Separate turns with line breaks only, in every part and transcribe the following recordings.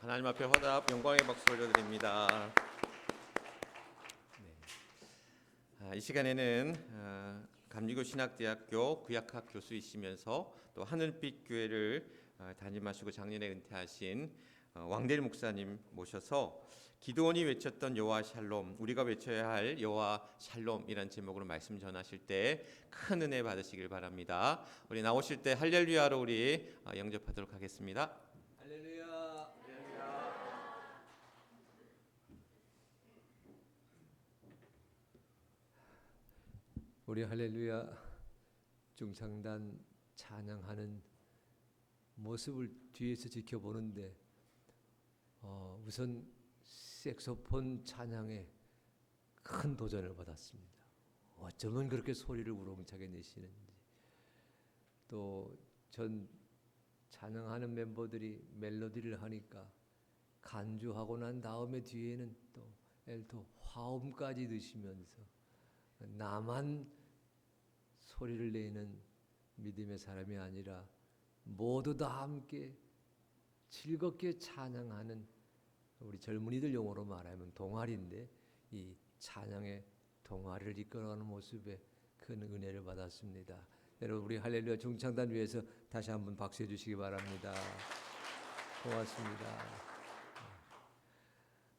하나님 앞에 화답 영광의 박수 올려드립니다. 이 시간에는 감리교 신학대학교 구약학 교수이시면서 또 하늘빛 교회를 담임하시고 작년에 은퇴하신 왕대일 목사님 모셔서 기도원이 외쳤던 여호와 샬롬, 우리가 외쳐야 할 여호와 샬롬이라는 제목으로 말씀 전하실 때 큰 은혜 받으시길 바랍니다. 우리 나오실 때 할렐루야로 우리 영접하도록 하겠습니다.
할렐루야. 우리 할렐루야 중창단 찬양하는 모습을 뒤에서 지켜보는데 우선 색소폰 찬양에 큰 도전을 받았습니다. 어쩌면 그렇게 소리를 우렁차게 내시는지, 또 전 찬양하는 멤버들이 멜로디를 하니까 간주하고 난 다음에 뒤에는 또 엘토 화음까지 넣으시면서 나만 소리를 내는 믿음의 사람이 아니라 모두 다 함께 즐겁게 찬양하는, 우리 젊은이들 용어로 말하면 동아리인데, 이 찬양의 동아리를 이끌어가는 모습에 큰 은혜를 받았습니다. 여러분, 우리 할렐루야 중창단 위해서 다시 한번 박수해 주시기 바랍니다. 고맙습니다.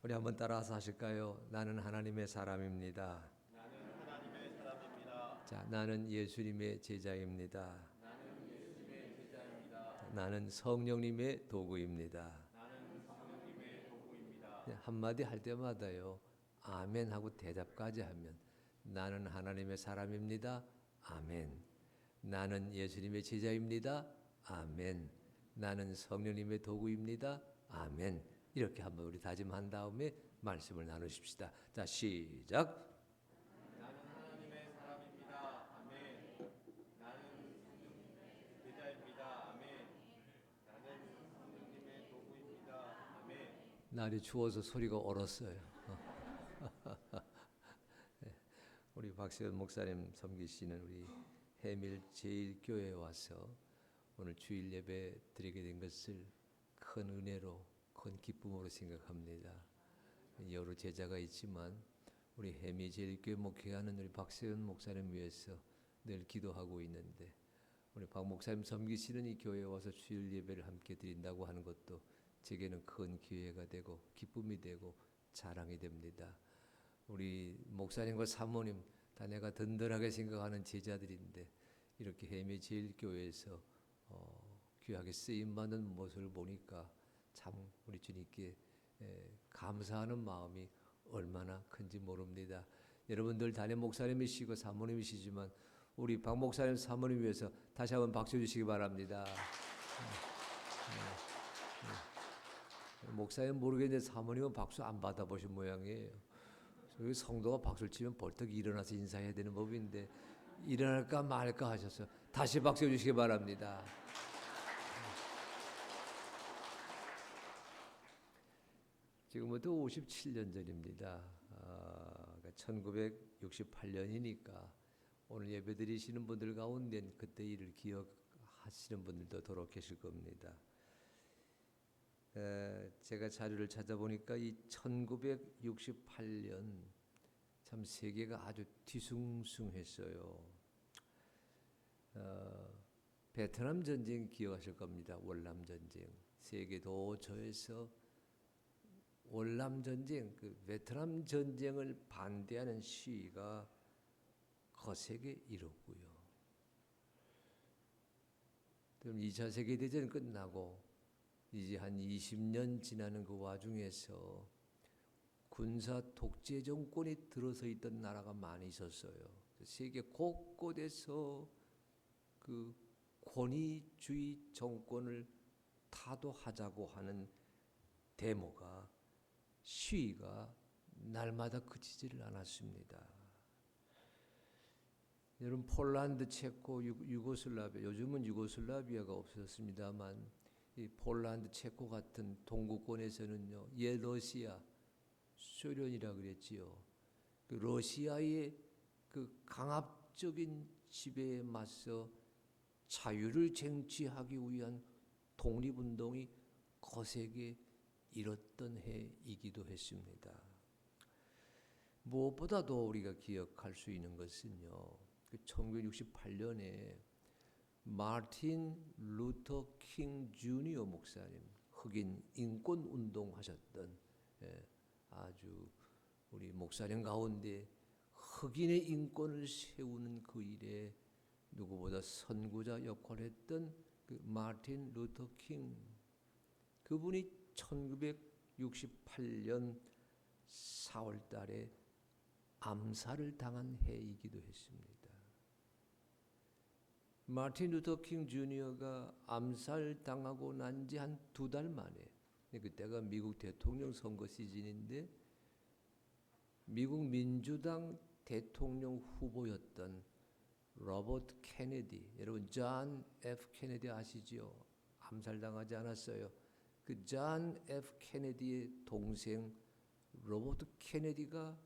우리 한번 따라서 하실까요? 나는 하나님의 사람입니다.
나는 하나님의 사람입니다.
자, 나는 예수님의 제자입니다.
나는 예수님의 제자입니다.
나는 성령님의 도구입니다.
나는 성령님의 도구입니다.
한마디 할 때마다요, 아멘 하고 대답까지 하면, 나는 하나님의 사람입니다. 아멘. 나는 예수님의 제자입니다. 아멘. 나는 성령님의 도구입니다. 아멘. 이렇게 한번 우리 다짐한 다음에 말씀을 나누십시다. 자, 시작.
나는 하나님의 사람입니다. 아멘. 나는 성령님의 제자입니다. 아멘. 나는 성령님의 도구입니다. 아멘.
날이 추워서 소리가 얼었어요. 우리 박세현 목사님 섬기시는 우리 해밀 제1교회에 와서 오늘 주일 예배 드리게 된 것을 큰 은혜로, 큰 기쁨으로 생각합니다. 여러 제자가 있지만 우리 해밀 제1교회 목회하는 우리 박세현 목사님 위해서 늘 기도하고 있는데, 우리 박 목사님 섬기시는 이 교회에 와서 주일 예배를 함께 드린다고 하는 것도 제게는 큰 기회가 되고 기쁨이 되고 자랑이 됩니다. 우리 목사님과 사모님 다 내가 든든하게 생각하는 제자들인데, 이렇게 해미 제일교회에서 귀하게 쓰임받는 모습을 보니까 참 우리 주님께 감사하는 마음이 얼마나 큰지 모릅니다. 여러분들 담임 목사님이시고 사모님이시지만 우리 박 목사님 사모님 위해서 다시 한번 박수 주시기 바랍니다. 목사님 모르겠는데 사모님은 박수 안 받아보신 모양이에요. 저희 성도가 박수를 치면 벌떡 일어나서 인사해야 되는 법인데 일어날까 말까 하셔서 다시 박수 주시기 바랍니다. 지금부터 57년 전입니다. 1968년이니까 오늘 예배 드리시는 분들 가운데 그때 일을 기억하시는 분들도 더러 계실 겁니다. 제가 자료를 찾아보니까 이 1968년 참 세계가 아주 뒤숭숭했어요. 베트남 전쟁 기억하실 겁니다. 월남 전쟁. 세계 도처에서 월남 전쟁, 그 베트남 전쟁을 반대하는 시위가 거세게 일었고요. 그럼 2차 세계 대전 끝나고 이제 한 20년 지나는 그 와중에서 군사 독재 정권이 들어서 있던 나라가 많이 있었어요. 세계 곳곳에서 그 권위주의 정권을 타도하자고 하는 데모가, 시위가 날마다 그치지를 않았습니다. 여러분, 폴란드, 체코, 유고슬라비아, 요즘은 유고슬라비아가 없어졌습니다만 이 폴란드, 체코 같은 동구권에서는요, 옛 러시아, 소련이라 그랬지요. 그 러시아의 그 강압적인 지배에 맞서 자유를 쟁취하기 위한 독립운동이 거세게 잃었던 해이기도 했습니다. 무엇보다도 우리가 기억할 수 있는 것은요, 1968년에 마틴 루터 킹 주니어 목사님, 흑인 인권 운동 하셨던 아주 우리 목사님 가운데 흑인의 인권을 세우는 그 일에 누구보다 선구자 역할을 했던 그 마틴 루터 킹, 그분이 1968년 4월 달에 암살을 당한 해이기도 했습니다. 마틴 루터 킹 주니어가 암살당하고 난 지 한 2달 만에, 그때가 미국 대통령 선거 시즌인데 미국 민주당 대통령 후보였던 로버트 케네디, 여러분 존 F 케네디 아시지요? 암살당하지 않았어요. 그 존 F 케네디의 동생 로버트 케네디가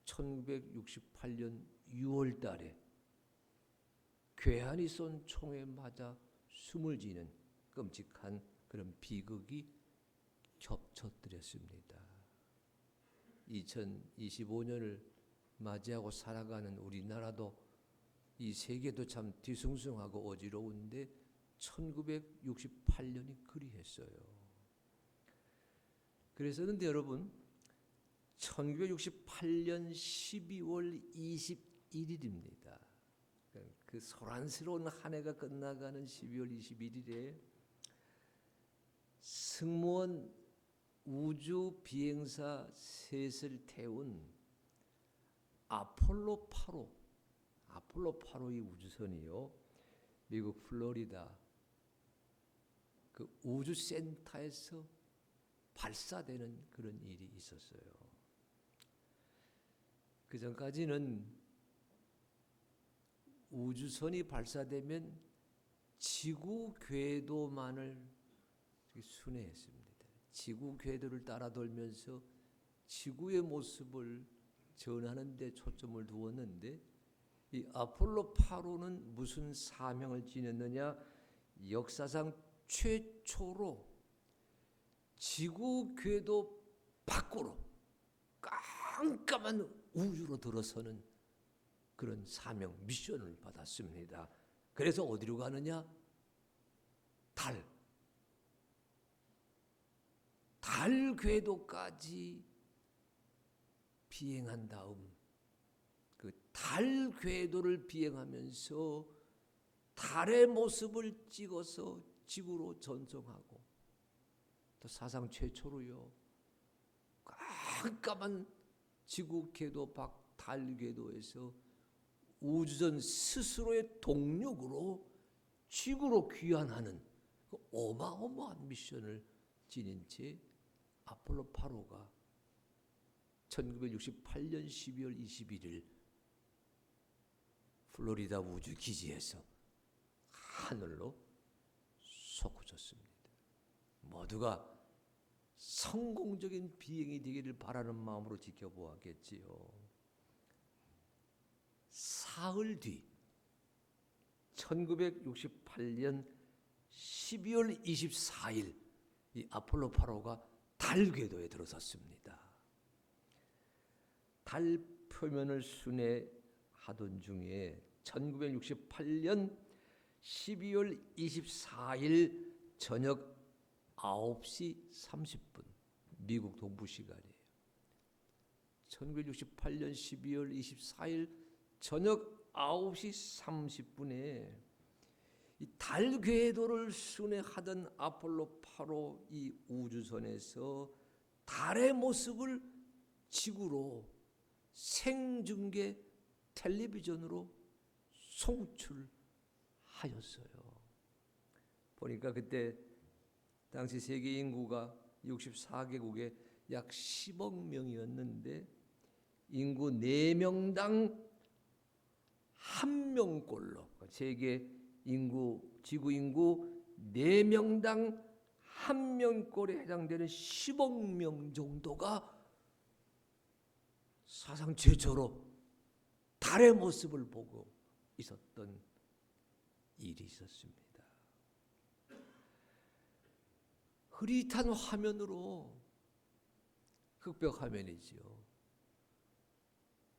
1968년 6월 달에 괴한이 쏜 총에 맞아 숨을 지는 끔찍한 그런 비극이 겹쳐뜨렸습니다. 2025년을 맞이하고 살아가는 우리나라도 이 세계도 참 뒤숭숭하고 어지러운데 1968년이 그리했어요. 그래서 근데 여러분 1968년 12월 21일입니다. 그 소란스러운 한 해가 끝나가는 12월 21일에 승무원 우주 비행사 셋을 태운 아폴로 8호 이 우주선이요, 미국 플로리다 그 우주센터에서 발사되는 그런 일이 있었어요. 그 전까지는 우주선이 발사되면 지구 궤도만을 순회했습니다. 지구 궤도를 따라 돌면서 지구의 모습을 전하는 데 초점을 두었는데, 이 아폴로 8호는 무슨 사명을 지녔느냐? 역사상 최초로 지구 궤도 밖으로 깜깜한 우주로 들어서는 그런 사명, 미션을 받았습니다. 그래서 어디로 가느냐? 달 궤도까지 비행한 다음 그 달 궤도를 비행하면서 달의 모습을 찍어서 지구로 전송하고, 또 사상 최초로요, 깜깜한 지구 궤도 밖 달 궤도에서 우주선 스스로의 동력으로 지구로 귀환하는 그 어마어마한 미션을 지닌 채 아폴로 8호가 1968년 12월 21일 플로리다 우주 기지에서 하늘로 솟구쳤습니다. 모두가 성공적인 비행이 되기를 바라는 마음으로 지켜보았겠지요. 사흘 뒤 1968년 12월 24일 이 아폴로 8호가 달 궤도에 들어섰습니다. 달 표면을 순회하던 중에 1968년 12월 24일 저녁 9시 30분 미국 동부 시간이에요. 1968년 12월 24일 저녁 9시 30분에 이 달 궤도를 순회하던 아폴로 8호 이 우주선에서 달의 모습을 지구로 생중계 텔레비전으로 송출하였어요. 보니까 그때 당시 세계 인구가 64개국에 약 10억 명이었는데 인구 4명당 1명꼴로 세계 인구, 지구 인구 4명당 1명꼴에 해당되는 10억 명 정도가 사상 최초로 달의 모습을 보고 있었던 일이 있었습니다. 흐릿한 화면으로, 흑백 화면이지요.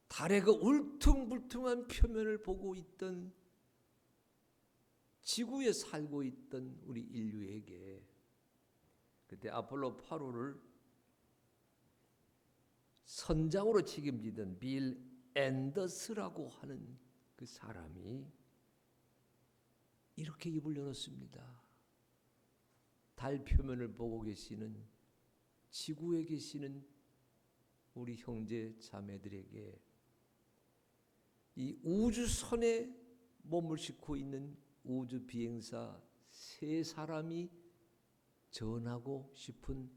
달의 그 울퉁불퉁한 표면을 보고 있던, 지구에 살고 있던 우리 인류에게 그때 아폴로 8호를 선장으로 책임지던 빌 앤더스라고 하는 그 사람이 이렇게 입을 열었습니다. 달 표면을 보고 계시는, 지구에 계시는 우리 형제 자매들에게 이 우주선에 몸을 싣고 있는 우주 비행사 세 사람이 전하고 싶은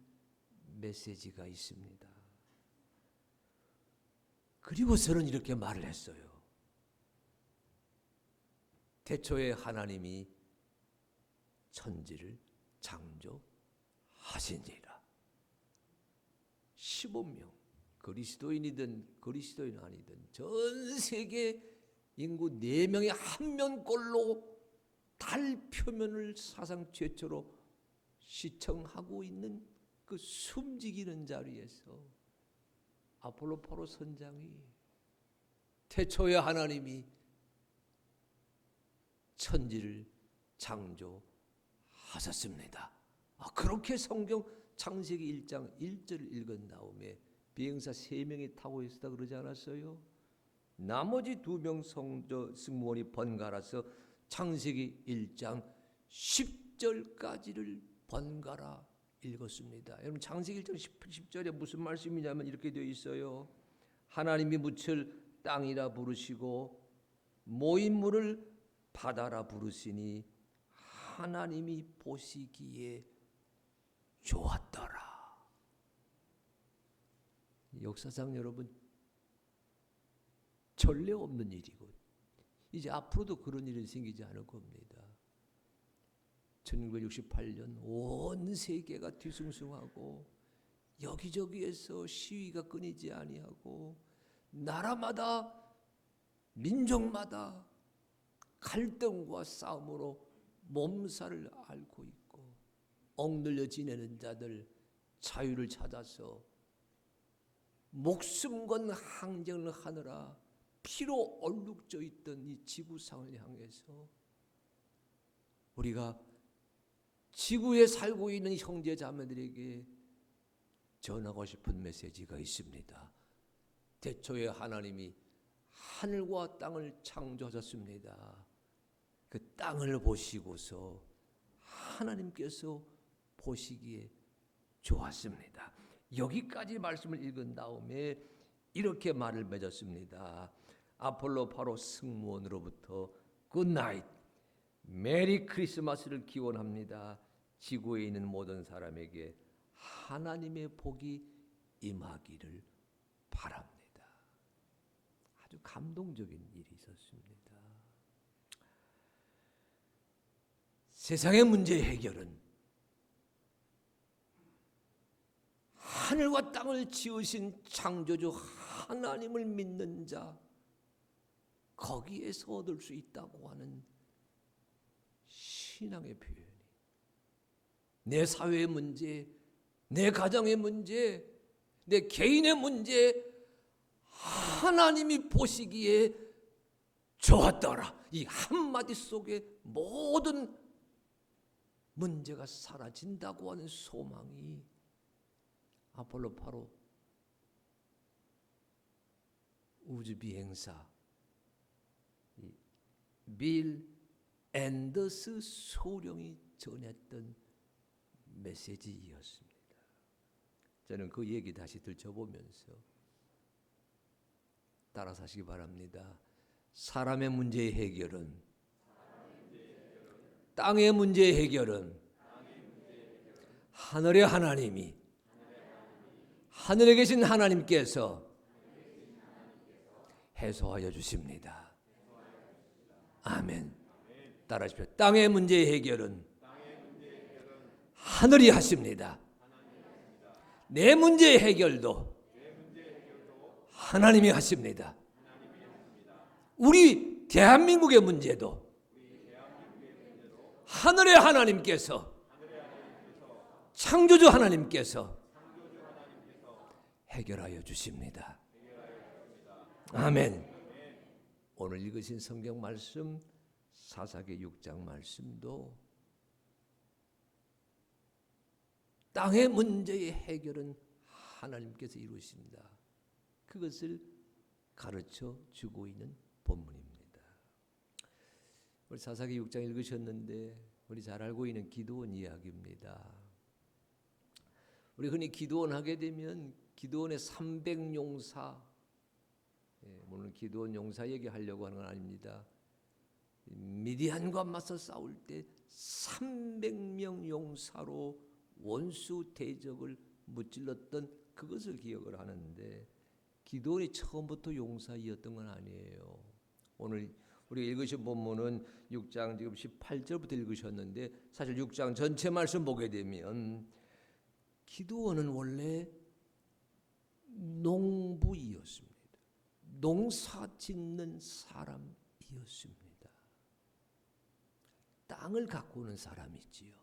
메시지가 있습니다. 그리고서는 이렇게 말을 했어요. 태초에 하나님이 천지를 창조하시니라. 15명, 그리스도인이든 그리스도인 아니든 전 세계 인구 4명의 한 명꼴로 달 표면을 사상 최초로 시청하고 있는 그 숨지기는 자리에서 아폴로 8호 선장이 태초에 하나님이 천지를 창조하셨습니다. 그렇게 성경 창세기 1장 1절을 읽은 다음에 비행사 3명이 타고 있었다 그러지 않았어요? 나머지 2명 승무원이 번갈아서 창세기 1장 10절까지를 번갈아 읽었습니다. 여러분 창세기 1장 10절에 무슨 말씀이냐면 이렇게 되어 있어요. 하나님이 묻을 땅이라 부르시고 모인물을 바다라 부르시니 하나님이 보시기에 좋았더라. 역사상 여러분 전례 없는 일이고 이제 앞으로도 그런 일은 생기지 않을 겁니다. 1968년 온 세계가 뒤숭숭하고 여기저기에서 시위가 끊이지 아니하고 나라마다 민족마다 갈등과 싸움으로 몸살을 앓고 있고 억눌려 지내는 자들 자유를 찾아서 목숨 건 항쟁을 하느라 피로 얼룩져 있던 이 지구상을 향해서 우리가 지구에 살고 있는 형제 자매들에게 전하고 싶은 메시지가 있습니다. 태초에 하나님이 하늘과 땅을 창조하셨습니다. 그 땅을 보시고서 하나님께서 보시기에 좋았습니다. 여기까지 말씀을 읽은 다음에 이렇게 말을 맺었습니다. 아폴로 8호 승무원으로부터 굿나잇, 메리 크리스마스를 기원합니다. 지구에 있는 모든 사람에게 하나님의 복이 임하기를 바랍니다. 아주 감동적인 일이 있었습니다. 세상의 문제 해결은 하늘과 땅을 지으신 창조주 하나님을 믿는 자 거기에서 얻을 수 있다고 하는 신앙의 표현이 내 사회의 문제, 내 가정의 문제, 내 개인의 문제 하나님이 보시기에 좋았더라. 이 한마디 속에 모든 문제가 사라진다고 하는 소망이 아폴로 8호 우주비행사 빌 앤더스 소령이 전했던 메시지였습니다. 저는 그 얘기 다시 들춰보면서 따라서 하시기 바랍니다. 사람의 문제의 해결은, 땅의 문제의 해결은 하늘의 하나님이, 하늘에 계신 하나님께서 해소하여 주십니다. 아멘. 따라하십시오. 땅의 문제의 해결은 하늘이 하십니다. 내 문제의 해결도 하나님이 하십니다. 우리 대한민국의 문제도 하늘의 하나님께서 창조주 하나님께서 해결하여 주십니다. 아멘. 오늘 읽으신 성경 말씀 사사기 6장 말씀도 땅의 문제의 해결은 하나님께서 이루십니다. 그것을 가르쳐 주고 있는 본문입니다. 우리 사사기 6장 읽으셨는데 우리 잘 알고 있는 기드온 이야기입니다. 우리 흔히 기드온 하게 되면 기드온의 300용사, 오늘 기드온 용사 얘기하려고 하는 건 아닙니다. 미디안과 맞서 싸울 때 300명 용사로 원수 대적을 무찔렀던 그것을 기억을 하는데 기드온이 처음부터 용사이었던 건 아니에요. 오늘 우리가 읽으신 본문은 6장 지금 18절부터 읽으셨는데 사실 6장 전체 말씀 보게 되면 기드온은 원래 농부이었습니다. 농사 짓는 사람이었습니다. 땅을 가꾸는 사람이지요.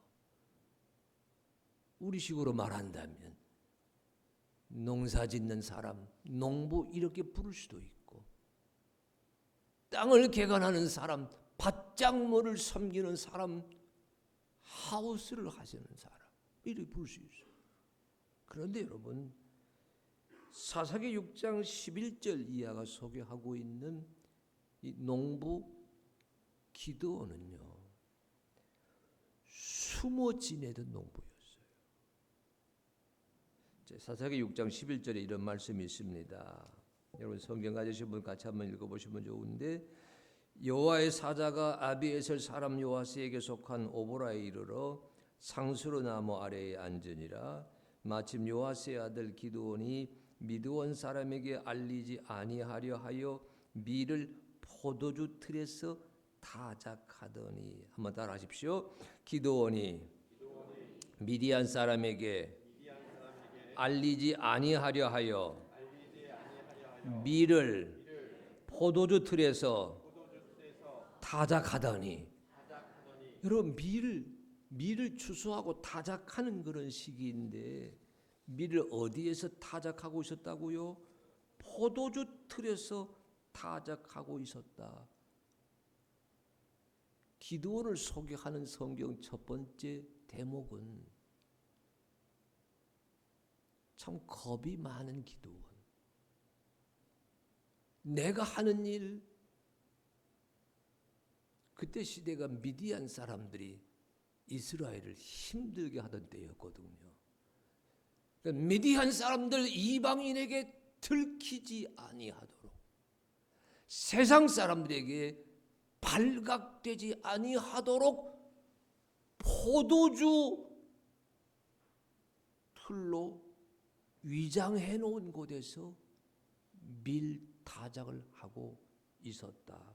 우리식으로 말한다면 농사 짓는 사람, 농부 이렇게 부를 수도 있고 땅을 개간하는 사람, 밭작물을 섬기는 사람, 하우스를 하시는 사람 이렇게 부를 수 있어요. 그런데 여러분 사사기 6장 11절 이하가 소개하고 있는 이 농부 기드온은요 숨어 지내던 농부였어요. 사사기 6장 11절에 이런 말씀이 있습니다. 여러분 성경 가지신 분 같이 한번 읽어보시면 좋은데 여호와의 사자가 아비에셀 사람 요아스에게 속한 오보라에 이르러 상수르 나무 아래에 앉으니라. 마침 요아스의 아들 기드온이 미드온 사람에게 알리지 아니하려 하여 밀을 포도주 틀에서 타작하더니 한번 따라하십시오. 기드온이 미디안 사람에게 알리지 아니하려 하여 밀을 포도주 틀에서 타작하더니 여러분 밀을 추수하고 타작하는 그런 시기인데 밀을 어디에서 타작하고 있었다고요? 포도주 틀에서 타작하고 있었다. 기드온을 소개하는 성경 첫 번째 대목은 참 겁이 많은 기드온. 내가 하는 일, 그때 시대가 미디안 사람들이 이스라엘을 힘들게 하던 때였거든요. 그러니까 미디안 사람들 이방인에게 들키지 아니하도록 세상 사람들에게 발각되지 아니하도록 포도주 틀로 위장해 놓은 곳에서 밀 타작을 하고 있었다.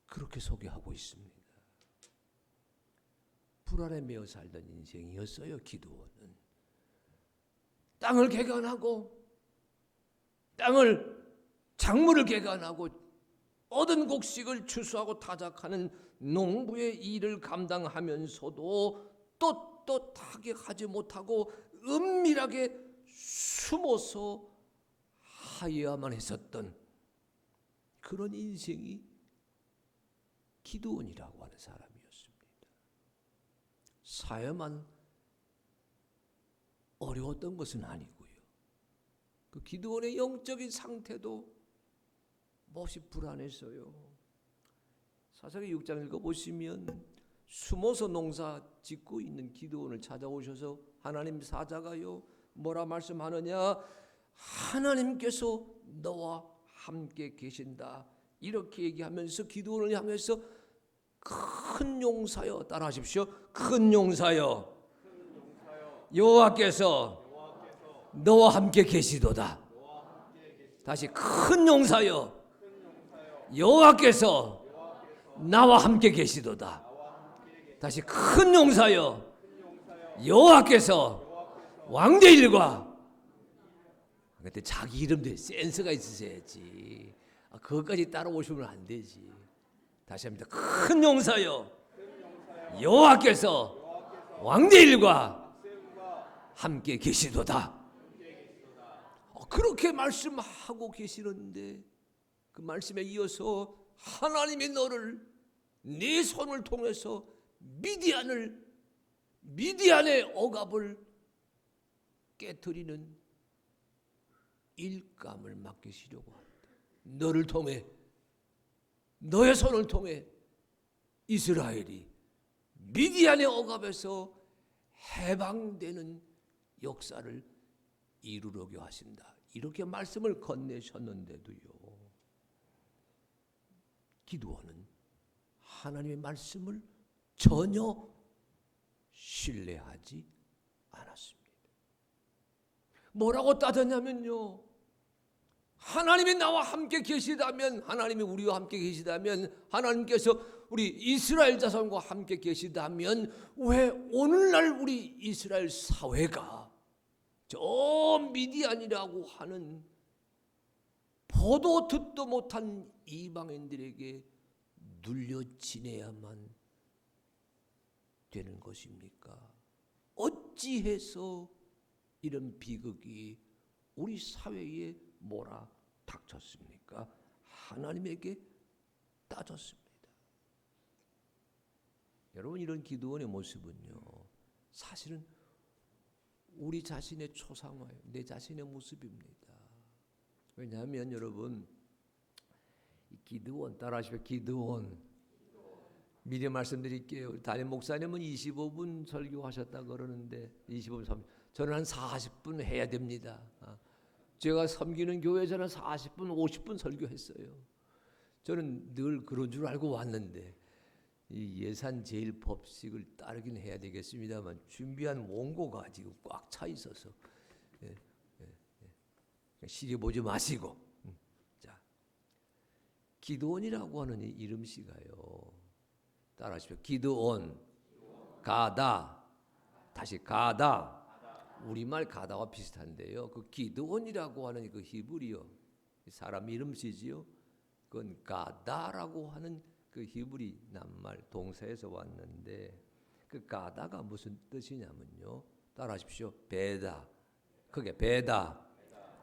그렇게 소개하고 있습니다. 불안에 매어 살던 인생이었어요. 기드온은 땅을 개간하고 작물을 개간하고 얻은 곡식을 추수하고 타작하는 농부의 일을 감당하면서도 떳떳하게 하지 못하고 은밀하게 숨어서 하여야만 했었던 그런 인생이 기드온이라고 하는 사람이었습니다. 사야만 어려웠던 것은 아니고요. 그 기드온의 영적인 상태도 몹시 불안했어요. 사사기 6장 읽어보시면 숨어서 농사 짓고 있는 기드온을 찾아오셔서 하나님 사자가요 뭐라 말씀하느냐, 하나님께서 너와 함께 계신다 이렇게 얘기하면서 기드온을 향해서 큰 용사여, 따라하십시오. 큰 용사여 여호와께서 너와 함께 계시도다. 다시 큰 용사여 여호와께서 나와 함께 계시도다. 다시 큰 용사여 여호와께서 왕대일과, 그때 자기 이름도 센스가 있으셔야지. 그것까지 따라오시면 안 되지. 다시 합니다. 큰 용사여 여호와께서 왕대일과 함께 계시도다. 그렇게 말씀하고 계시는데 그 말씀에 이어서 하나님이 너를 네 손을 통해서 미디안의 억압을 깨뜨리는 일감을 맡기시려고 합니다. 너를 통해, 너의 손을 통해 이스라엘이 미디안의 억압에서 해방되는 역사를 이루려고 하신다. 이렇게 말씀을 건네셨는데도요, 기드온은 하나님의 말씀을 전혀 신뢰하지 않았습니다. 뭐라고 따졌냐면요, 하나님이 나와 함께 계시다면, 하나님이 우리와 함께 계시다면, 하나님께서 우리 이스라엘 자손과 함께 계시다면 왜 오늘날 우리 이스라엘 사회가 저 미디안이라고 하는 보도 듣도 못한 이방인들에게 눌려 지내야만 되는 것입니까? 어찌해서 이런 비극이 우리 사회에 몰아닥쳤습니까? 하나님에게 따졌습니다. 여러분, 이런 기드온의 모습은요, 사실은 우리 자신의 초상화예요. 내 자신의 모습입니다. 왜냐하면 여러분, 기드온 따라하시면 기드온. 미리 말씀드릴게요. 담임 목사님은 25분 설교하셨다 그러는데 25분 저는 한 40분 해야 됩니다. 제가 섬기는 교회에서는 40분, 50분 설교했어요. 저는 늘 그런 줄 알고 왔는데 이 예산 제일 법칙을 따르긴 해야 되겠습니다만 준비한 원고가 지금 꽉 차 있어서 시리 보지 마시고. 자, 기드온이라고 하는 이 이름씨가요, 따라하십시오. 기드온, 가다, 다시 가다. 우리말 가다와 비슷한데요, 그 기드온이라고 하는 그 히브리어 사람 이름씨지요. 그건 가다라고 하는 그 히브리 낱말 동사에서 왔는데, 그 가다가 무슨 뜻이냐면요, 따라하십시오. 베다, 그게 베다,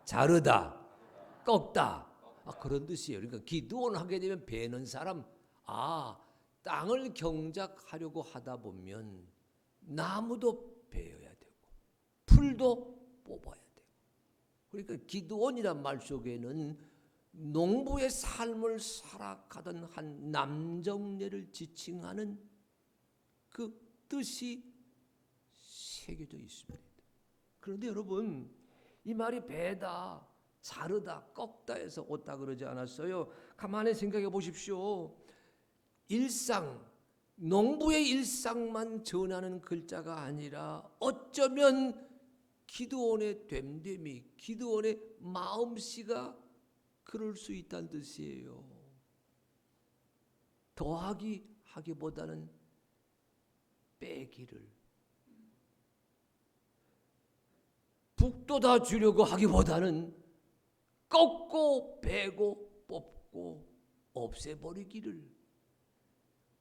자르다, 꺾다, 그런 뜻이에요. 그러니까 기드온 하게 되면 베는 사람, 땅을 경작하려고 하다 보면 나무도 베어야 되고 풀도 뽑아야 되고, 그러니까 기드온이란 말 속에는 농부의 삶을 살아가던 한 남정네를 지칭하는 그 뜻이 새겨져 있습니다. 그런데 여러분, 이 말이 베다, 자르다, 꺾다에서 왔다 그러지 않았어요. 가만히 생각해 보십시오. 일상, 농부의 일상만 전하는 글자가 아니라 어쩌면 기드온의 됨됨이, 기드온의 마음씨가 그럴 수 있다는 뜻이에요. 더하기 하기보다는 빼기를, 북돋아 주려고 하기보다는 꺾고 베고 뽑고 없애버리기를,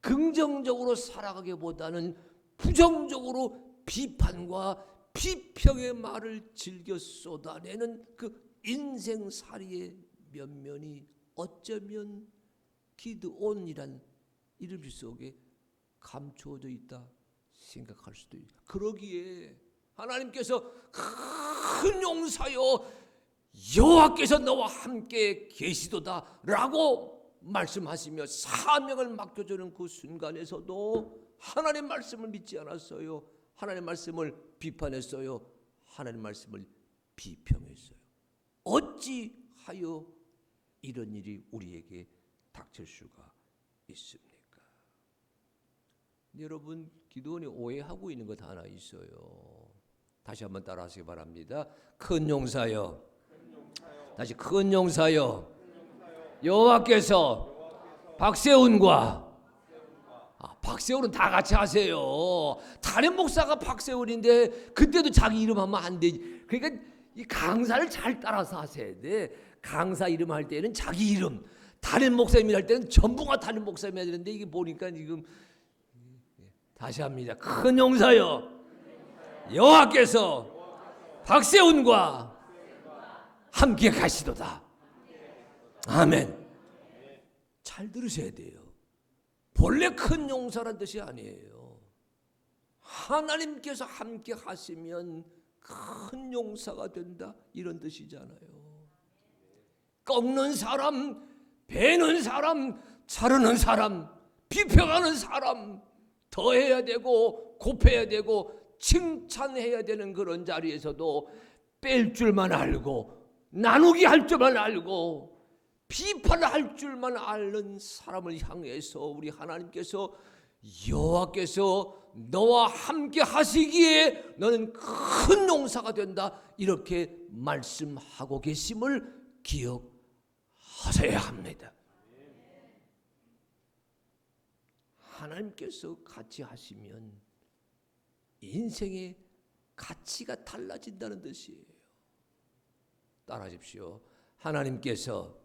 긍정적으로 살아가기보다는 부정적으로 비판과 비평의 말을 즐겨 쏟아내는 그 인생살이의 면면이 어쩌면 기드온이란 이름 속에 감추어져 있다 생각할 수도 있다. 그러기에 하나님께서 큰 용사여 여호와께서 너와 함께 계시도다 라고 말씀하시며 사명을 맡겨주는 그 순간에서도 하나님 말씀을 믿지 않았어요. 하나님 말씀을 비판했어요. 하나님 말씀을 비평했어요. 어찌하여 이런 일이 우리에게 닥칠 수가 있습니까? 여러분, 기드온이 오해하고 있는 것 하나 있어요. 다시 한번 따라하시기 바랍니다. 큰 용사여, 다시 큰 용사여, 여호와께서 박세훈과, 박세훈은 다 같이 하세요. 다른 목사가 박세훈인데 그때도 자기 이름 하면 안 되지. 그러니까 이 강사를 잘 따라서 하셔야 돼. 강사 이름 할 때는 자기 이름, 다른 목사님이 할 때는 전부가 다른 목사님이 해야 되는데, 이게 보니까 지금 다시 합니다. 큰 용사여, 여호와께서 박세훈과 함께 가시도다. 아멘. 잘 들으셔야 돼요. 본래 큰 용사란 뜻이 아니에요. 하나님께서 함께 하시면 큰 용사가 된다, 이런 뜻이잖아요. 꺾는 사람, 베는 사람, 자르는 사람, 비평하는 사람, 더해야 되고 곱해야 되고 칭찬해야 되는 그런 자리에서도 뺄 줄만 알고 나누기 할 줄만 알고 비판할 줄만 아는 사람을 향해서 우리 하나님께서 여호와께서 너와 함께 하시기에 너는 큰 용사가 된다, 이렇게 말씀하고 계심을 기억하셔야 합니다. 하나님께서 같이 하시면 인생의 가치가 달라진다는 뜻이에요. 따라하십시오. 하나님께서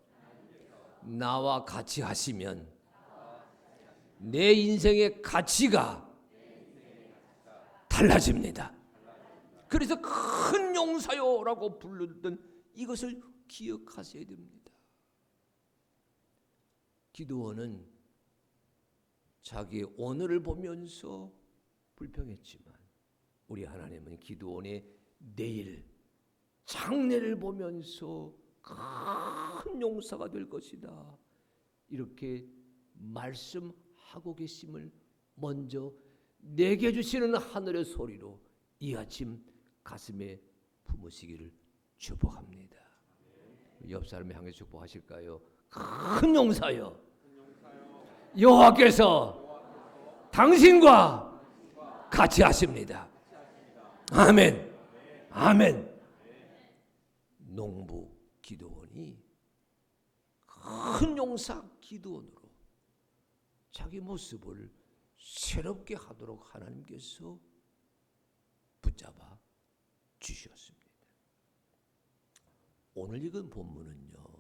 나와 같이 하시면 내 인생의 가치가 달라집니다. 그래서 큰 용사요라고 부르던 이것을 기억하셔야 됩니다. 기드온은 자기의 오늘을 보면서 불평했지만 우리 하나님은 기드온의 내일 장래를 보면서 큰 용사가 될 것이다, 이렇게 말씀하고 계심을 먼저 내게 주시는 하늘의 소리로 이 아침 가슴에 품으시기를 축복합니다. 옆 사람을 향해 축복하실까요? 큰 용사여, 여호와께서 당신과 같이 하십니다. 아멘. 아멘. 농부 기드온이 큰 용사 기드온으로 자기 모습을 새롭게 하도록 하나님께서 붙잡아 주셨습니다. 오늘 읽은 본문은요,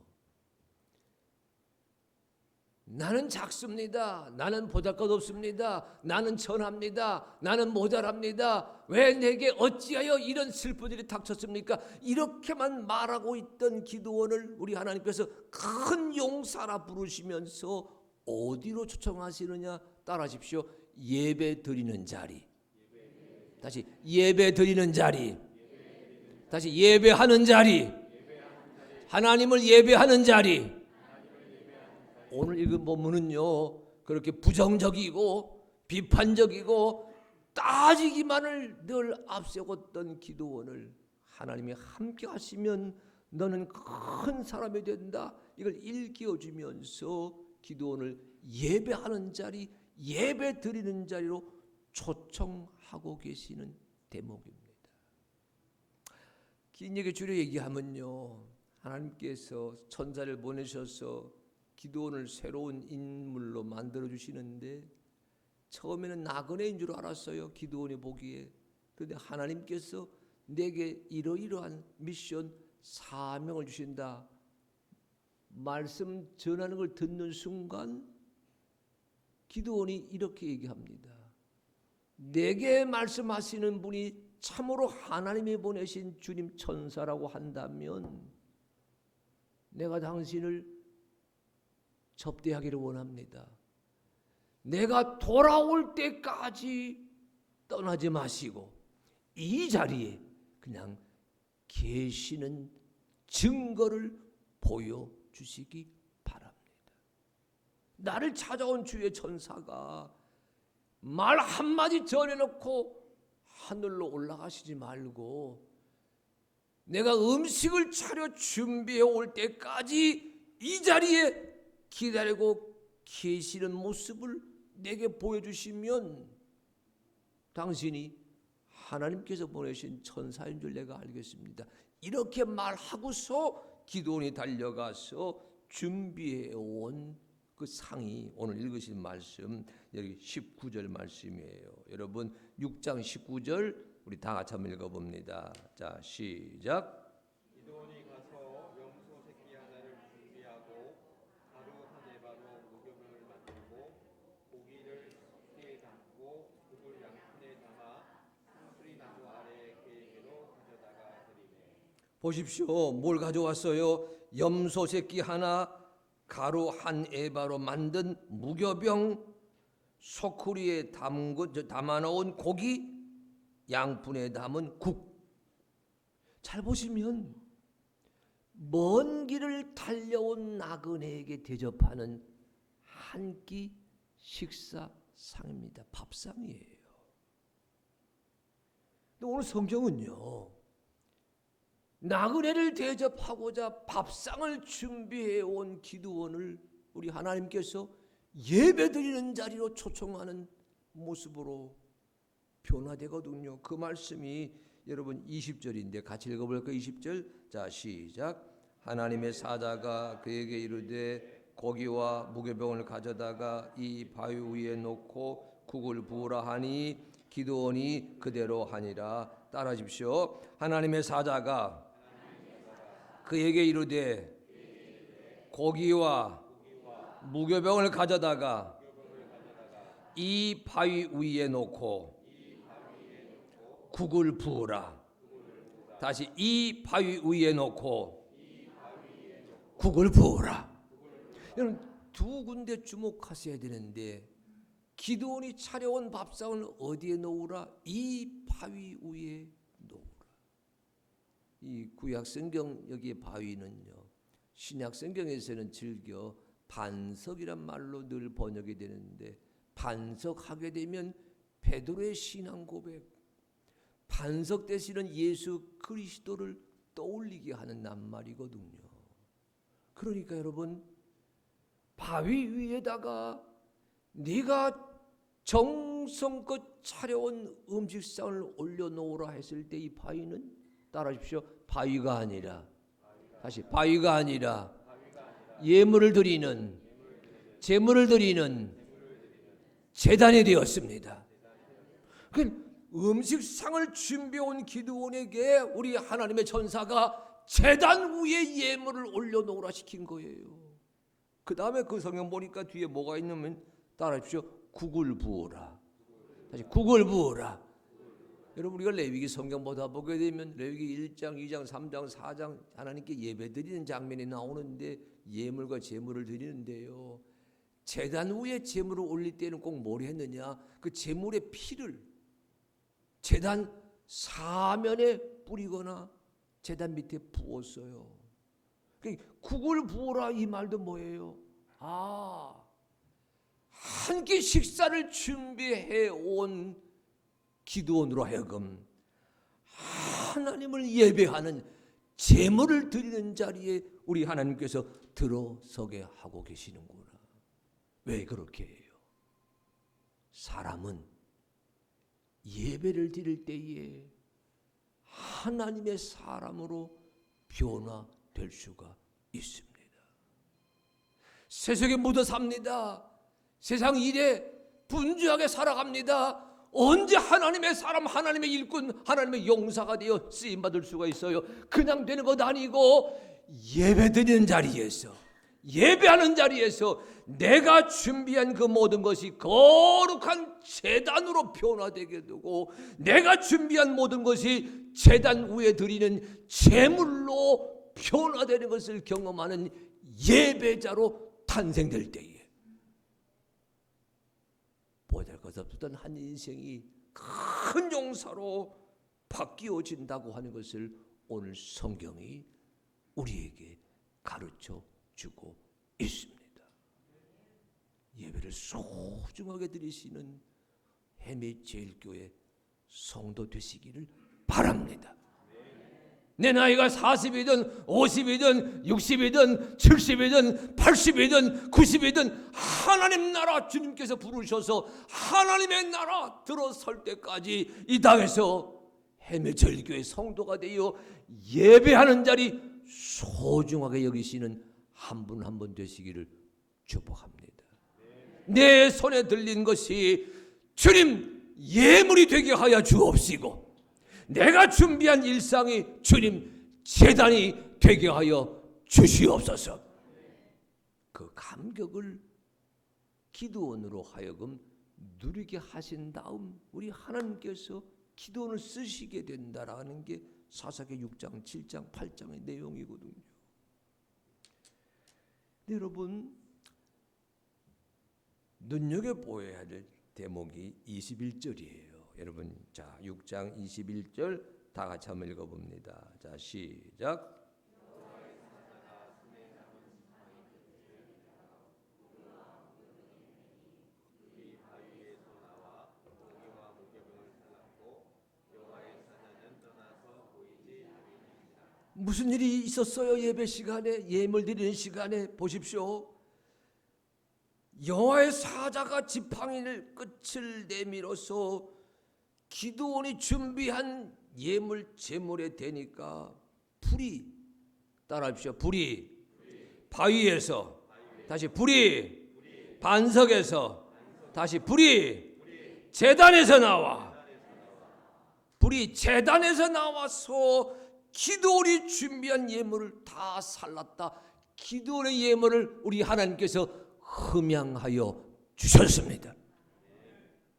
나는 작습니다. 나는 보잘것없습니다. 나는 천합니다. 나는 모자랍니다. 왜 내게 어찌하여 이런 슬픈 일이 닥쳤습니까? 이렇게만 말하고 있던 기드온을 우리 하나님께서 큰 용사라 부르시면서 어디로 초청하시느냐? 따라하십시오. 예배 드리는 자리. 다시 예배 드리는 자리. 다시 예배하는 자리. 하나님을 예배하는 자리. 오늘 읽은 본문은요, 그렇게 부정적이고 비판적이고 따지기만을 늘 앞세웠던 기드온을 하나님이 함께 하시면 너는 큰 사람이 된다, 이걸 일깨워주면서 기드온을 예배하는 자리, 예배 드리는 자리로 초청하고 계시는 대목입니다. 긴 얘기 줄여 얘기하면요, 하나님께서 천사를 보내셔서 기드온을 새로운 인물로 만들어 주시는데 처음에는 나그네인 줄 알았어요. 기드온이 보기에. 그런데 하나님께서 내게 이러이러한 미션 사명을 주신다, 말씀 전하는 걸 듣는 순간 기드온이 이렇게 얘기합니다. 내게 말씀하시는 분이 참으로 하나님이 보내신 주님 천사라고 한다면 내가 당신을 접대하기를 원합니다. 내가 돌아올 때까지 떠나지 마시고 이 자리에 그냥 계시는 증거를 보여주시기 바랍니다. 나를 찾아온 주의 천사가 말 한마디 전해놓고 하늘로 올라가시지 말고 내가 음식을 차려 준비해 올 때까지 이 자리에 기다리고 계시는 모습을 내게 보여주시면 당신이 하나님께서 보내신 천사인 줄 내가 알겠습니다. 이렇게 말하고서 기드온이 달려가서 준비해 온 그 상이 오늘 읽으신 말씀, 여기 19절 말씀이에요. 여러분 6장 19절 우리 다 같이 한번 읽어봅니다. 자, 시작.
기드온이 가서 염소 새끼 하나를 준비하고 가루 한 에바로 녹여을 만들고 고기를 쇠에 담고 굽을
보십시오. 뭘 가져왔어요? 염소 새끼 하나, 가루 한 에바로 만든 무교병, 소쿠리에 담아놓은 고기, 양푼에 담은 국. 잘 보시면 먼 길을 달려온 나그네에게 대접하는 한 끼 식사상입니다. 밥상이에요. 근데 오늘 성경은요, 나그네를 대접하고자 밥상을 준비해 온 기드온을 우리 하나님께서 예배드리는 자리로 초청하는 모습으로 변화되거든요. 그 말씀이 여러분 20절인데 같이 읽어볼까요? 20절. 자, 시작. 하나님의 사자가 그에게 이르되 고기와 무교병을 가져다가 이 바위 위에 놓고 국을 부으라 하니 기드온이 그대로 하니라. 따라하십시오. 하나님의 사자가 그에게 이르되 고기와 무교병을 가져다가 이 바위 위에 놓고 국을 부으라. 다시 이 바위 위에 놓고 국을 부으라. 여러분 두 군데 주목하셔야 되는데, 기드온이 차려온 밥상을 어디에 놓으라? 이 바위 위에 놓으라. 이 구약 성경 여기에 바위는요, 신약 성경에서는 즐겨 반석이란 말로 늘 번역이 되는데, 반석하게 되면 베드로의 신앙 고백, 반석 되시는 예수 그리스도를 떠올리게 하는 낱말이거든요. 그러니까 여러분, 바위 위에다가 네가 정성껏 차려온 음식상을 올려놓으라 했을 때 이 바위는, 따라하십시오, 바위가 아니라, 다시 바위가 아니라 예물을 드리는, 제물을 드리는 제단이 되었습니다. 그 음식상을 준비해온 기드온에게 우리 하나님의 천사가 제단 위에 예물을 올려놓으라 시킨 거예요. 그 다음에 그 성경 보니까 뒤에 뭐가 있냐면, 따라하십시오, 국을 부으라. 다시 국을 부으라. 여러분 우리가 레위기 성경 보다 보게 되면 레위기 1장, 2장, 3장, 4장 하나님께 예배드리는 장면이 나오는데, 예물과 제물을 드리는데요, 제단 위에 제물을 올릴 때는 꼭 뭘 했느냐? 그 제물의 피를 제단 사면에 뿌리거나 제단 밑에 부었어요. 국을 부어라 이 말도 뭐예요? 한 끼 식사를 준비해 온 기드온으로 하여금 하나님을 예배하는, 제물을 드리는 자리에 우리 하나님께서 들어서게 하고 계시는구나. 왜 그렇게 해요? 사람은 예배를 드릴 때에 하나님의 사람으로 변화될 수가 있습니다. 세속에 묻어 삽니다. 세상 일에 분주하게 살아갑니다. 언제 하나님의 사람, 하나님의 일꾼, 하나님의 용사가 되어 쓰임받을 수가 있어요? 그냥 되는 것 아니고 예배드리는 자리에서, 예배하는 자리에서 내가 준비한 그 모든 것이 거룩한 제단으로 변화되게 되고, 내가 준비한 모든 것이 제단 위에 드리는 제물로 변화되는 것을 경험하는 예배자로 탄생될 때에 보잘것없던 한 인생이 큰 용사로 바뀌어진다고 하는 것을 오늘 성경이 우리에게 가르쳐 주고 있습니다. 예배를 소중하게 드리시는 해밀제일교회 성도 되시기를 바랍니다. 내 나이가 40이든 50이든 60이든 70이든 80이든 90이든 하나님 나라 주님께서 부르셔서 하나님의 나라 들어설 때까지 이 땅에서 해밀제일교회 성도가 되어 예배하는 자리 소중하게 여기시는 한 분 한 분 되시기를 축복합니다. 내 손에 들린 것이 주님 예물이 되게 하여 주옵시고, 내가 준비한 일상이 주님 제단이 되게 하여 주시옵소서. 그 감격을 기드온으로 하여금 누리게 하신 다음 우리 하나님께서 기드온을 쓰시게 된다라는 게 사사기 6장, 7장, 8장의 내용이거든요. 여러분, 눈여겨보아야 될 대목이 21절이에요. 여러분, 자 6장 21절 다 같이 한번 읽어봅니다. 자 시작. 무슨 일이 있었어요? 예배 시간에, 예물 드리는 시간에 보십시오. 여호와의 사자가 지팡이를 끝을 내밀어서 기드온이 준비한 예물 제물에 대니까 불이, 따라합시오. 불이 바위에서, 다시 불이 반석에서, 다시 불이 제단에서 나와, 불이 제단에서 나와서 기드온이 준비한 예물을 다 살랐다. 기드온의 예물을 우리 하나님께서 흠양하여 주셨습니다.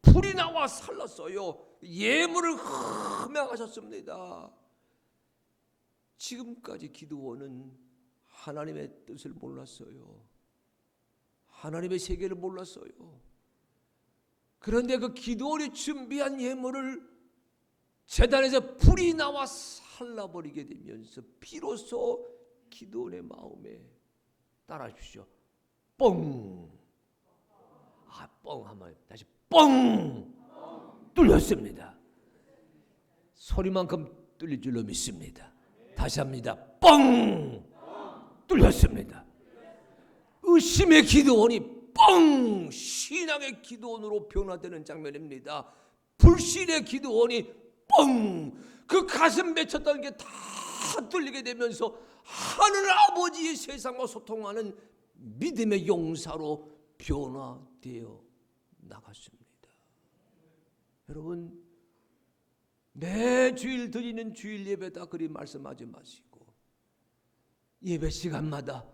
불이 나와 살랐어요. 예물을 흠양하셨습니다. 지금까지 기드온은 하나님의 뜻을 몰랐어요. 하나님의 세계를 몰랐어요. 그런데 그 기드온이 준비한 예물을 제단에서 불이 나와 살라버리게 되면서 비로소 기드온의 마음에, 따라하십시오, 뻥, 뻥 하면 다시 뻥 뚫렸습니다. 소리만큼 뚫릴 줄로 믿습니다. 다시 합니다. 뻥 뚫렸습니다. 의심의 기드온이 뻥 신앙의 기드온으로 변화되는 장면입니다. 불신의 기드온이 뻥, 그 가슴 맺혔던 게 다 뚫리게 되면서 하늘 아버지의 세상과 소통하는 믿음의 용사로 변화되어 나갔습니다. 여러분, 매 주일 드리는 주일 예배다 그리 말씀하지 마시고 예배 시간마다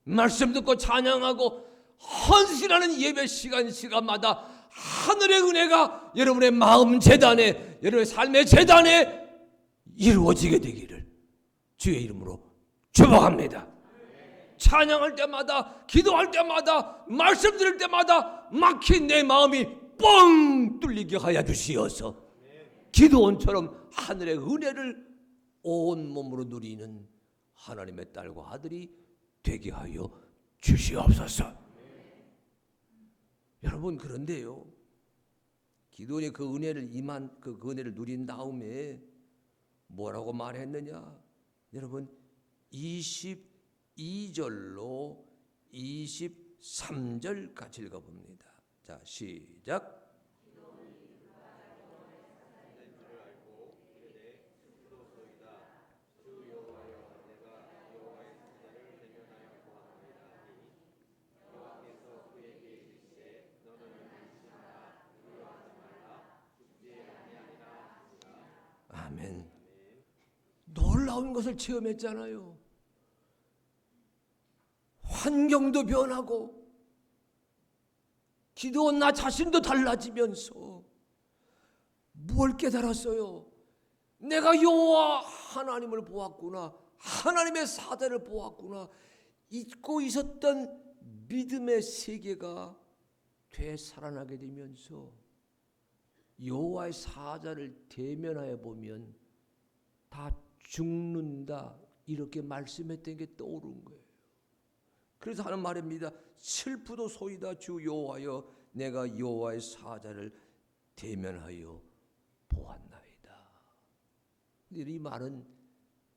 말씀 듣고 찬양하고 헌신하는 예배 시간마다 하늘의 은혜가 여러분의 마음 재단에, 여러분의 삶의 재단에 이루어지게 되기를 주의 이름으로 축복합니다. 찬양할 때마다, 기도할 때마다, 말씀 드릴 때마다 막힌 내 마음이 뻥 뚫리게 하여 주시어서 기드온처럼 하늘의 은혜를 온몸으로 누리는 하나님의 딸과 아들이 되게 하여 주시옵소서. 여러분, 그런데요, 기드온이 그 은혜를 그 은혜를 누린 다음에 뭐라고 말했느냐? 여러분, 22절로 23절 같이 읽어봅니다. 자, 시작. 아멘. 놀라운 것을 체험했잖아요. 환경도 변하고 기도원 나 자신도 달라지면서 뭘 깨달았어요? 내가 여호와 하나님을 보았구나. 하나님의 사자를 보았구나. 잊고 있었던 믿음의 세계가 되살아나게 되면서 여호와의 사자를 대면하여 보면 다 죽는다, 이렇게 말씀했던 게 떠오른 거예요. 그래서 하는 말입니다. 슬프도소이다 주 여호와여, 내가 여호와의 사자를 대면하여 보았나이다. 근데 이 말은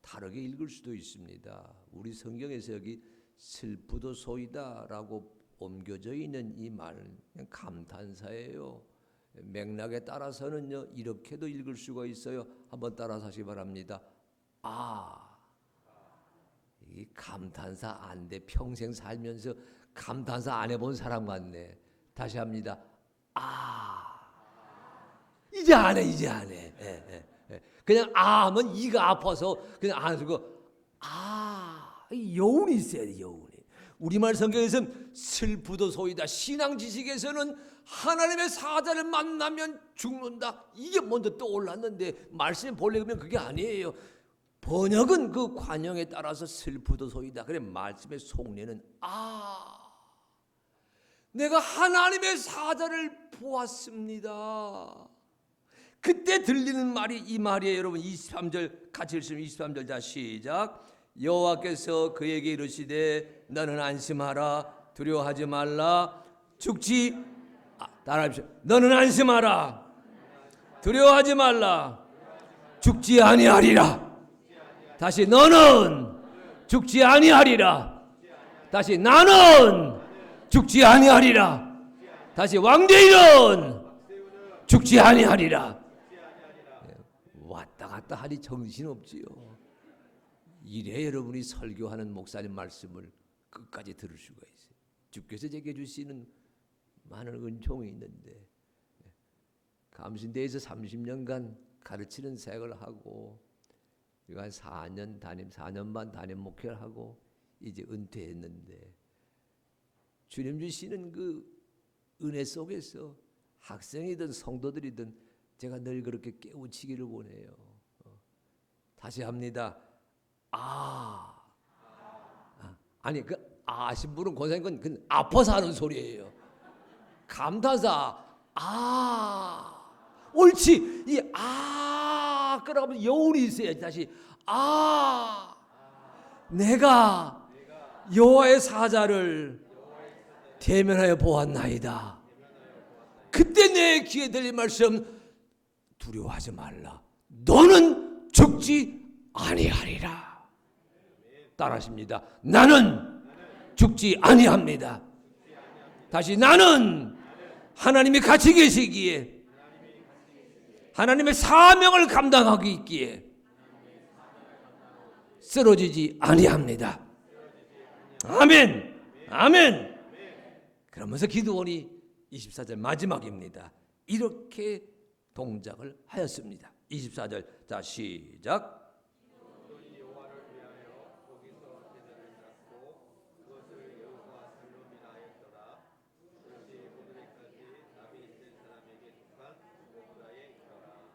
다르게 읽을 수도 있습니다. 우리 성경에서 여기 슬프도소이다라고 옮겨져 있는 이 말은 그냥 감탄사예요. 맥락에 따라서는요, 이렇게도 읽을 수가 있어요. 한번 따라서 하시기 바랍니다. 이 감탄사 안 돼. 평생 살면서 감탄사 안 해본 사람 같네. 다시 합니다. 이제 안 해, 이제 안 해. 그냥 하면 이가 아파서 그냥 안 하고, 이 여운이 있어야 돼, 여운이. 우리말 성경에서는 슬프도소이다. 신앙 지식에서는 하나님의 사자를 만나면 죽는다. 이게 먼저 떠올랐는데 말씀에 본래 보면 그게 아니에요. 번역은 그 관용에 따라서 슬프도소이다. 그래 말씀의 속내는 내가 하나님의 사자를 보았습니다. 그때 들리는 말이 이 말이에요. 여러분 23절 같이 읽으시면 23절 자 시작. 여호와께서 그에게 이르시되 너는 안심하라 두려워하지 말라 죽지 따라합시다. 너는 안심하라 두려워하지 말라 죽지 아니하리라. 다시 너는 죽지 아니하리라. 다시 나는 죽지 아니하리라. 다시 왕대인은 죽지 아니하리라. 왔다 갔다 하니 정신없지요. 이래 여러분이 설교하는 목사님 말씀을 끝까지 들을 수가 있어요. 주께서 제게 주시는 많은 은총이 있는데 감신대에서 30년간 가르치는 생활을 하고 한 4년 반 담임 목회를 하고 이제 은퇴했는데 주님 주시는 그 은혜 속에서 학생이든 성도들이든 제가 늘 그렇게 깨우치기를 원해요. 다시 합니다. 아니 그 아신 분은 고생은 그 아파서 하는 소리예요. 감탄사 옳지. 이 끌어가면 여운이 있어야지. 다시 내가 여호와의 사자를 대면하여 보았나이다. 그때 내 귀에 들린 말씀 두려워하지 말라. 너는 죽지 아니하리라. 따라하십니다. 나는 죽지 아니합니다. 다시 나는 하나님이 같이 계시기에 하나님의 사명을 감당하기 있기에 쓰러지지 아니합니다. 아멘. 아멘. 그러면서 기드온이 24절 마지막입니다. 이렇게 동작을 하였습니다. 24절 자 시작.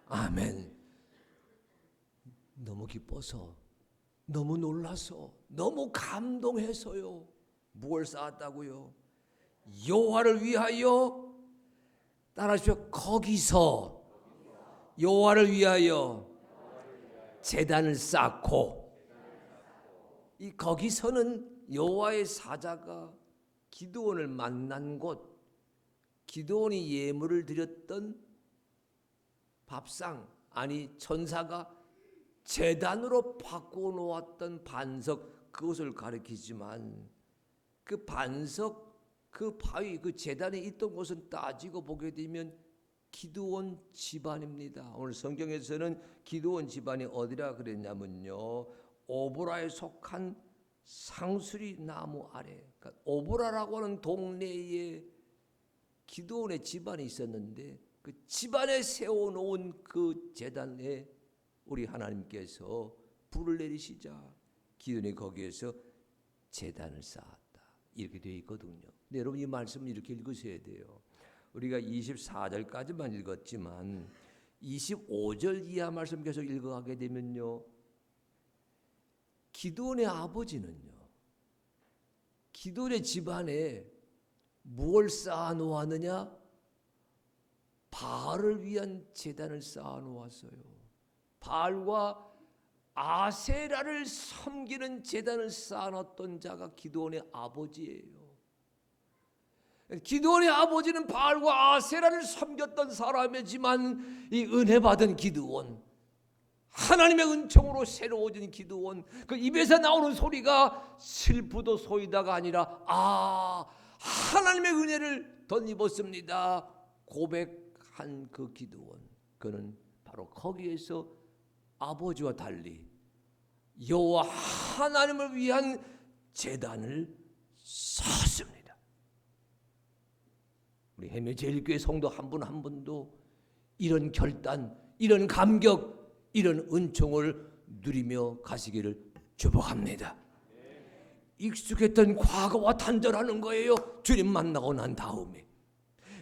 아멘. 너무 기뻐서 너무 놀라서 너무 감동해서요. 무엇을 쌓았다고요? 여호와를 위하여 따라하십시오. 거기서 여호와를 위하여 제단을 쌓고 이 거기서는 여호와의 사자가 기드온을 만난 곳, 기드온이 예물을 드렸던 밥상 아니 천사가 제단으로 바꾸어 놓았던 반석 그것을 가리키지만 그 반석 그 바위 그 제단에 있던 곳은 따지고 보게 되면 기드온 집안입니다. 오늘 성경에서는 기드온 집안이 어디라 그랬냐면요 오보라에 속한 상수리 나무 아래 그러니까 오보라라고 하는 동네에 기드온의 집안이 있었는데 그 집안에 세워놓은 그 제단에 우리 하나님께서 불을 내리시자 기드온이 거기에서 제단을 쌓았다. 이렇게 되어 있거든요. 근데 여러분 이 말씀을 이렇게 읽으셔야 돼요. 우리가 24절까지만 읽었지만 25절 이하 말씀 계속 읽어가게 되면요. 기드온의 아버지는요. 기드온의 집안에 무엇을 쌓아놓았느냐? 바알을 위한 제단을 쌓아놓았어요. 바알과 아세라를 섬기는 제단을 쌓아놨던 자가 기드온의 아버지예요. 기드온의 아버지는 바알과 아세라를 섬겼던 사람이지만 이 은혜 받은 기드온, 하나님의 은총으로 새로워진 기드온, 그 입에서 나오는 소리가 슬프도소이다가 아니라 하나님의 은혜를 덧입었습니다 고백한 그 기드온, 그는 바로 거기에서 아버지와 달리 여호와 하나님을 위한 제단을 쌓았습니다. 우리 해외 제일교회 성도 한 분 한 분도 이런 결단, 이런 감격, 이런 은총을 누리며 가시기를 축복합니다. 익숙했던 과거와 단절하는 거예요. 주님 만나고 난 다음에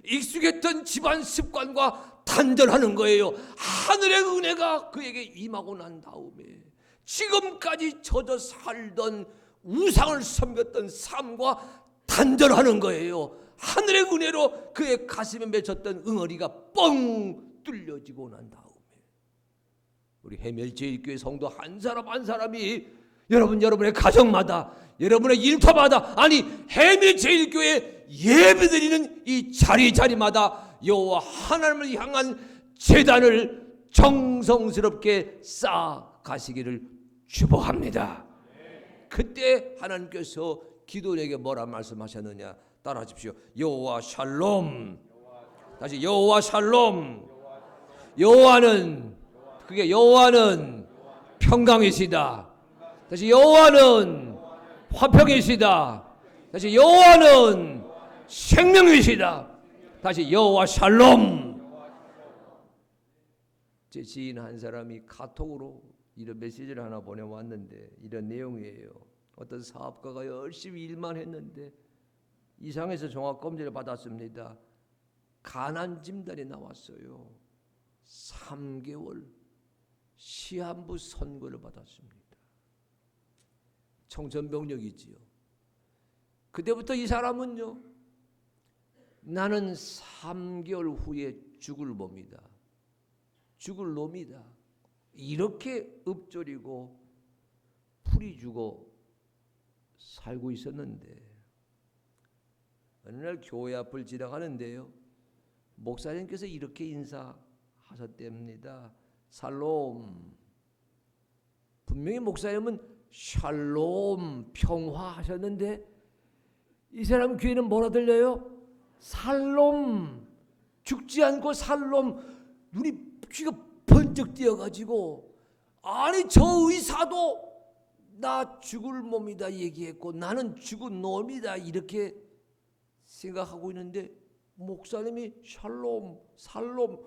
익숙했던 집안 습관과 단절하는 거예요. 하늘의 은혜가 그에게 임하고 난 다음에 지금까지 젖어 살던 우상을 섬겼던 삶과 단절하는 거예요. 하늘의 은혜로 그의 가슴에 맺혔던 응어리가 뻥 뚫려지고 난 다음에 우리 해멸제일교회 성도 한 사람 한 사람이 여러분의 가정마다 여러분의 일터마다 아니 해밀제일교회 예배드리는 이 자리마다 여호와 하나님을 향한 제단을 정성스럽게 쌓아가시기를 축복합니다. 그때 하나님께서 기도원에게 뭐라 말씀하셨느냐 따라하십시오. 여호와 샬롬. 다시 여호와 샬롬. 여호와는 평강이시다. 다시 여호와는 화평이시다. 다시 여호와는 생명이시다. 다시 여호와 샬롬. 제 지인 한 사람이 카톡으로 이런 메시지를 하나 보내왔는데 이런 내용이에요. 어떤 사업가가 열심히 일만 했는데 이상해서 종합검진을 받았습니다. 간암 진단이 나왔어요. 3개월 시한부 선고를 받았습니다. 청천벽력이지요. 그때부터 이 사람은요, 나는 3개월 후에 죽을 놈이다. 죽을 놈이다. 이렇게 읊조리고 풀이주고 살고 있었는데 어느 날 교회 앞을 지나가는데요, 목사님께서 이렇게 인사하셨답니다. 살롬. 분명히 목사님은 샬롬 평화 하셨는데 이 사람 귀에는 뭐라 들려요? 살롬. 죽지 않고 살롬. 눈이 귀가 번쩍 뛰어가지고 아니 저 의사도 나 죽을 몸이다 얘기했고 나는 죽은 놈이다 이렇게 생각하고 있는데 목사님이 샬롬 살롬.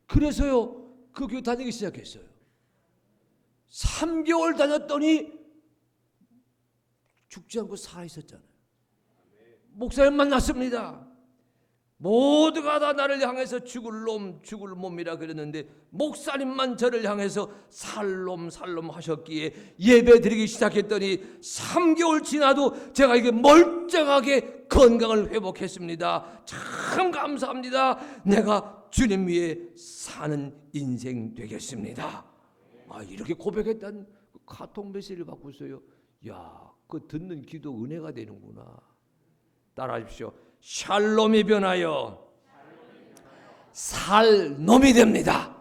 그래서요 그 교회 다니기 시작했어요. 3개월 다녔더니 죽지 않고 살아있었잖아요. 목사님 만났습니다. 모두가 다 나를 향해서 죽을 놈 죽을 몸이라 그랬는데 목사님만 저를 향해서 살롬 살롬 하셨기에 예배 드리기 시작했더니 3개월 지나도 제가 이게 멀쩡하게 건강을 회복했습니다. 참 감사합니다. 내가 주님 위해 사는 인생 되겠습니다. 이렇게 고백했다는 카톡 메시지를 받고 있어요. 야, 그 듣는 기도 은혜가 되는구나. 따라하십시오. 샬롬이 변하여 살놈이 됩니다.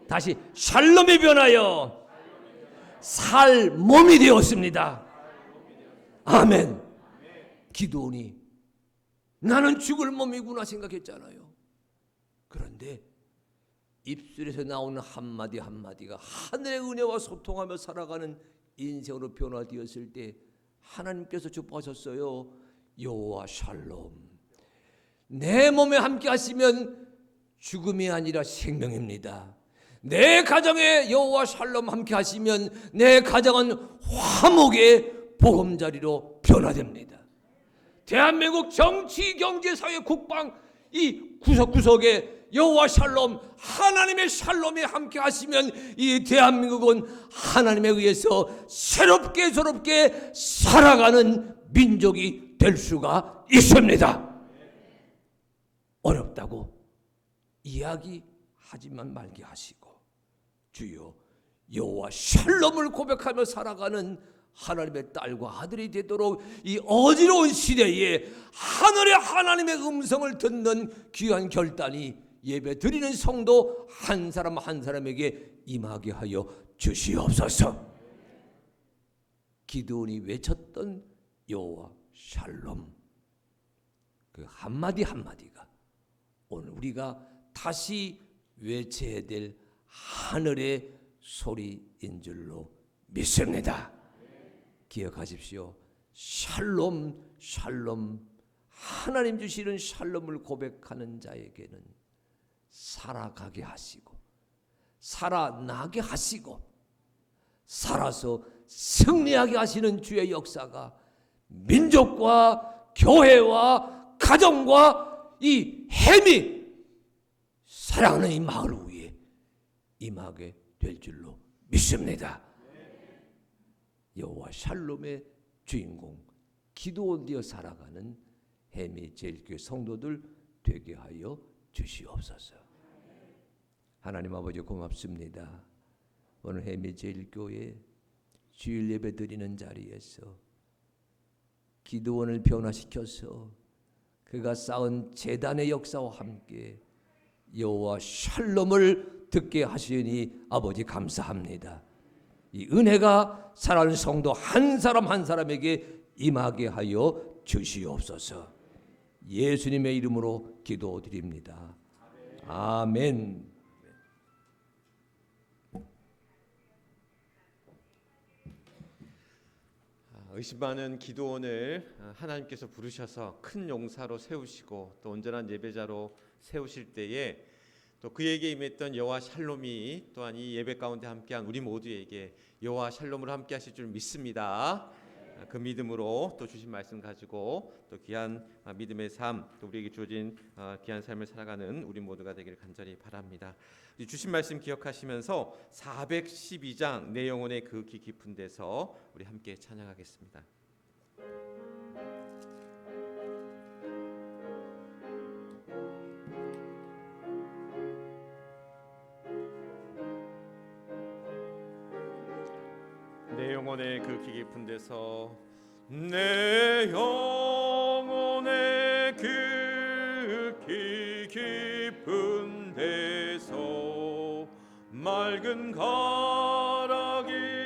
다시 샬롬이 변하여 살몸이 되었습니다. 아멘. 기도원이 나는 죽을 몸이구나 생각했잖아요. 그런데 입술에서 나오는 한마디 한마디가 하늘의 은혜와 소통하며 살아가는 인생으로 변화되었을 때 하나님께서 축복하셨어요. 여호와 샬롬. 내 몸에 함께 하시면 죽음이 아니라 생명입니다. 내 가정에 여호와 샬롬 함께 하시면 내 가정은 화목의 보금자리로 변화됩니다. 대한민국 정치, 경제, 사회, 국방 이 구석구석에 여호와 샬롬 하나님의 샬롬이 함께 하시면 이 대한민국은 하나님에 의해서 새롭게 살아가는 민족이 될 수가 있습니다. 어렵다고 이야기하지만 말게 하시고 주여 여호와 샬롬을 고백하며 살아가는 하나님의 딸과 아들이 되도록 이 어지러운 시대에 하나님의 음성을 듣는 귀한 결단이 예배 드리는 성도 한 사람 한 사람에게 임하게 하여 주시옵소서. 기드온이 외쳤던 여호와 샬롬, 그 한마디 한마디가 오늘 우리가 다시 외쳐야 될 하늘의 소리인 줄로 믿습니다. 기억하십시오. 샬롬 샬롬. 하나님 주시는 샬롬을 고백하는 자에게는 살아가게 하시고 살아나게 하시고 살아서 승리하게 하시는 주의 역사가 민족과 교회와 가정과 이 햄이 사랑하는 이 마을 위에 임하게 될 줄로 믿습니다. 여호와 샬롬의 주인공 기도원 되어 살아가는 햄이 제일교회 성도들 되게 하여 주시옵소서. 하나님 아버지 고맙습니다. 오늘 햄이 제일교회 주일 예배 드리는 자리에서 기도원을 변화시켜서 그가 쌓은 제단의 역사와 함께 여호와 샬롬을 듣게 하시니 아버지 감사합니다. 이 은혜가 사랑하는 성도 한 사람 한 사람에게 임하게 하여 주시옵소서. 예수님의 이름으로 기도드립니다. 아멘.
의심 많은 기도원을 하나님께서 부르셔서 큰 용사로 세우시고 또 온전한 예배자로 세우실 때에 또 그에게 임했던 여호와 샬롬이 또한 이 예배 가운데 함께한 우리 모두에게 여호와 샬롬으로 함께하실 줄 믿습니다. 그 믿음으로 또 주신 말씀 가지고 또 귀한 믿음의 삶, 또 우리에게 주어진 귀한 삶을 살아가는 우리 모두가 되기를 간절히 바랍니다. 주신 말씀 기억하시면서 412장 내 영혼의 그 깊은 데서 우리 함께 찬양하겠습니다. 내 영혼의 그 깊은 데서 내 영혼의 그 깊은 데서 맑은 강